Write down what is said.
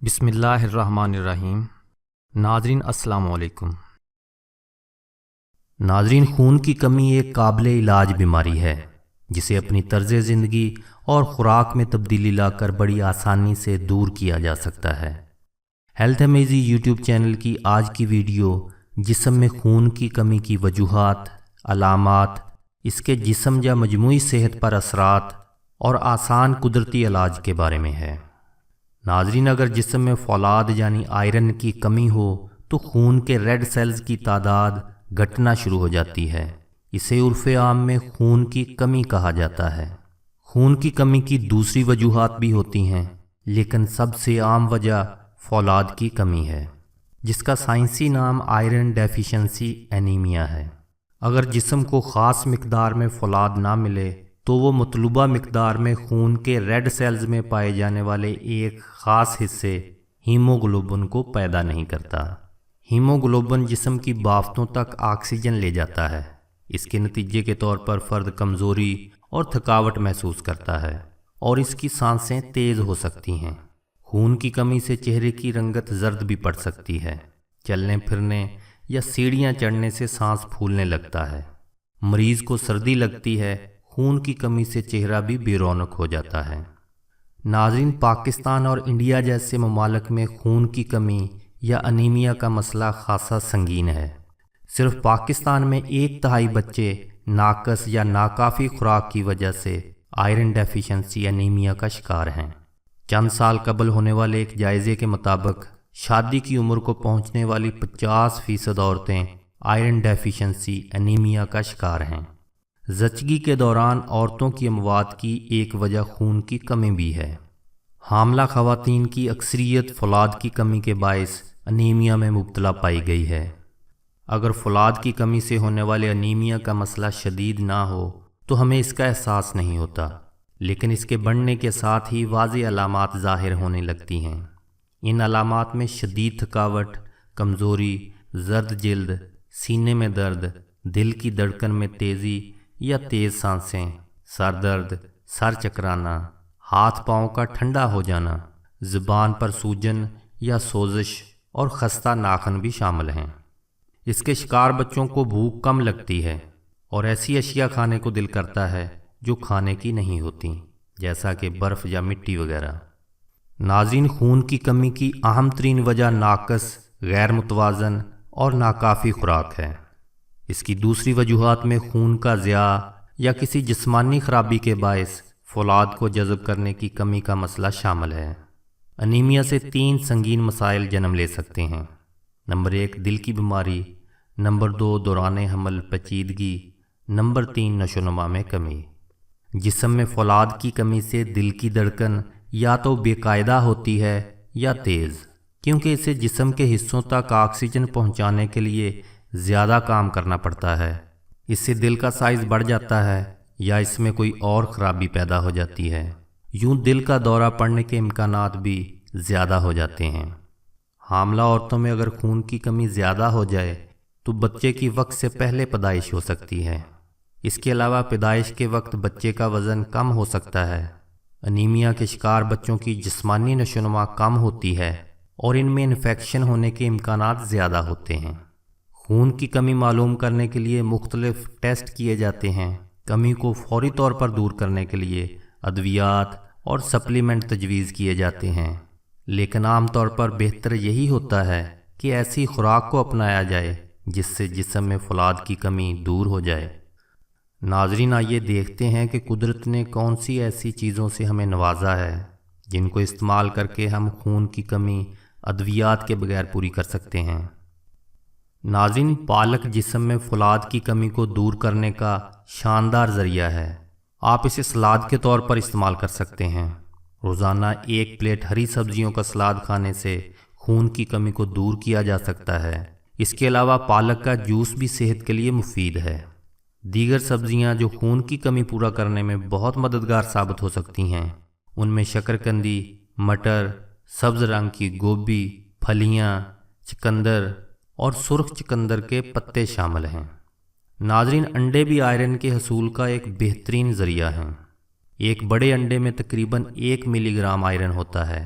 بسم اللہ الرحمن الرحیم۔ ناظرین السلام علیکم۔ ناظرین، خون کی کمی ایک قابل علاج بیماری ہے جسے اپنی طرز زندگی اور خوراک میں تبدیلی لا کر بڑی آسانی سے دور کیا جا سکتا ہے۔ ہیلتھ امیزی یوٹیوب چینل کی آج کی ویڈیو جسم میں خون کی کمی کی وجوہات، علامات، اس کے جسم یا مجموعی صحت پر اثرات اور آسان قدرتی علاج کے بارے میں ہے۔ ناظرین، اگر جسم میں فولاد یعنی آئرن کی کمی ہو تو خون کے ریڈ سیلز کی تعداد گھٹنا شروع ہو جاتی ہے۔ اسے عرف عام میں خون کی کمی کہا جاتا ہے۔ خون کی کمی کی دوسری وجوہات بھی ہوتی ہیں، لیکن سب سے عام وجہ فولاد کی کمی ہے، جس کا سائنسی نام آئرن ڈیفیشنسی اینیمیا ہے۔ اگر جسم کو خاص مقدار میں فولاد نہ ملے تو وہ مطلوبہ مقدار میں خون کے ریڈ سیلز میں پائے جانے والے ایک خاص حصے ہیموگلوبن کو پیدا نہیں کرتا۔ ہیموگلوبن جسم کی بافتوں تک آکسیجن لے جاتا ہے۔ اس کے نتیجے کے طور پر فرد کمزوری اور تھکاوٹ محسوس کرتا ہے اور اس کی سانسیں تیز ہو سکتی ہیں۔ خون کی کمی سے چہرے کی رنگت زرد بھی پڑ سکتی ہے۔ چلنے پھرنے یا سیڑھیاں چڑھنے سے سانس پھولنے لگتا ہے۔ مریض کو سردی لگتی ہے۔ خون کی کمی سے چہرہ بھی بے رونق ہو جاتا ہے۔ ناظرین، پاکستان اور انڈیا جیسے ممالک میں خون کی کمی یا انیمیا کا مسئلہ خاصا سنگین ہے۔ صرف پاکستان میں 1/3 بچے ناقص یا ناکافی خوراک کی وجہ سے آئرن ڈیفیشنسی انیمیا کا شکار ہیں۔ چند سال قبل ہونے والے ایک جائزے کے مطابق شادی کی عمر کو پہنچنے والی 50% عورتیں آئرن ڈیفیشنسی انیمیا کا شکار ہیں۔ زچگی کے دوران عورتوں کی اموات کی ایک وجہ خون کی کمی بھی ہے۔ حاملہ خواتین کی اکثریت فولاد کی کمی کے باعث انیمیا میں مبتلا پائی گئی ہے۔ اگر فولاد کی کمی سے ہونے والے انیمیا کا مسئلہ شدید نہ ہو تو ہمیں اس کا احساس نہیں ہوتا، لیکن اس کے بڑھنے کے ساتھ ہی واضح علامات ظاہر ہونے لگتی ہیں۔ ان علامات میں شدید تھکاوٹ، کمزوری، زرد جلد، سینے میں درد، دل کی دھڑکن میں تیزی یا تیز سانسیں، سر درد، سر چکرانا، ہاتھ پاؤں کا ٹھنڈا ہو جانا، زبان پر سوجن یا سوزش اور خستہ ناخن بھی شامل ہیں۔ اس کے شکار بچوں کو بھوک کم لگتی ہے اور ایسی اشیاء کھانے کو دل کرتا ہے جو کھانے کی نہیں ہوتی، جیسا کہ برف یا مٹی وغیرہ۔ ناظرین، خون کی کمی کی اہم ترین وجہ ناقص، غیر متوازن اور ناکافی خوراک ہے۔ اس کی دوسری وجوہات میں خون کا ضیاع یا کسی جسمانی خرابی کے باعث فولاد کو جذب کرنے کی کمی کا مسئلہ شامل ہے۔ انیمیا سے 3 سنگین مسائل جنم لے سکتے ہیں۔ نمبر 1 دل کی بیماری، نمبر 2 دوران حمل پیچیدگی، نمبر 3 نشو و نما میں کمی۔ جسم میں فولاد کی کمی سے دل کی دھڑکن یا تو بے قاعدہ ہوتی ہے یا تیز، کیونکہ اسے جسم کے حصوں تک آکسیجن پہنچانے کے لیے زیادہ کام کرنا پڑتا ہے۔ اس سے دل کا سائز بڑھ جاتا ہے یا اس میں کوئی اور خرابی پیدا ہو جاتی ہے۔ یوں دل کا دورہ پڑنے کے امکانات بھی زیادہ ہو جاتے ہیں۔ حاملہ عورتوں میں اگر خون کی کمی زیادہ ہو جائے تو بچے کی وقت سے پہلے پیدائش ہو سکتی ہے۔ اس کے علاوہ پیدائش کے وقت بچے کا وزن کم ہو سکتا ہے۔ انیمیا کے شکار بچوں کی جسمانی نشو و نما کم ہوتی ہے اور ان میں انفیکشن ہونے کے امکانات زیادہ ہوتے ہیں۔ خون کی کمی معلوم کرنے کے لیے مختلف ٹیسٹ کیے جاتے ہیں۔ کمی کو فوری طور پر دور کرنے کے لیے ادویات اور سپلیمنٹ تجویز کیے جاتے ہیں، لیکن عام طور پر بہتر یہی ہوتا ہے کہ ایسی خوراک کو اپنایا جائے جس سے جسم میں فولاد کی کمی دور ہو جائے۔ ناظرین، آئیے دیکھتے ہیں کہ قدرت نے کون سی ایسی چیزوں سے ہمیں نوازا ہے جن کو استعمال کر کے ہم خون کی کمی ادویات کے بغیر پوری کر سکتے ہیں۔ ناظرین، پالک جسم میں فولاد کی کمی کو دور کرنے کا شاندار ذریعہ ہے۔ آپ اسے سلاد کے طور پر استعمال کر سکتے ہیں۔ روزانہ 1 پلیٹ ہری سبزیوں کا سلاد کھانے سے خون کی کمی کو دور کیا جا سکتا ہے۔ اس کے علاوہ پالک کا جوس بھی صحت کے لیے مفید ہے۔ دیگر سبزیاں جو خون کی کمی پورا کرنے میں بہت مددگار ثابت ہو سکتی ہیں، ان میں شکرکندی، مٹر، سبز رنگ کی گوبھی، پھلیاں، چقندر اور سرخ چقندر کے پتے شامل ہیں۔ ناظرین، انڈے بھی آئرن کے حصول کا ایک بہترین ذریعہ ہیں۔ ایک بڑے انڈے میں تقریباً 1 ملی گرام آئرن ہوتا ہے۔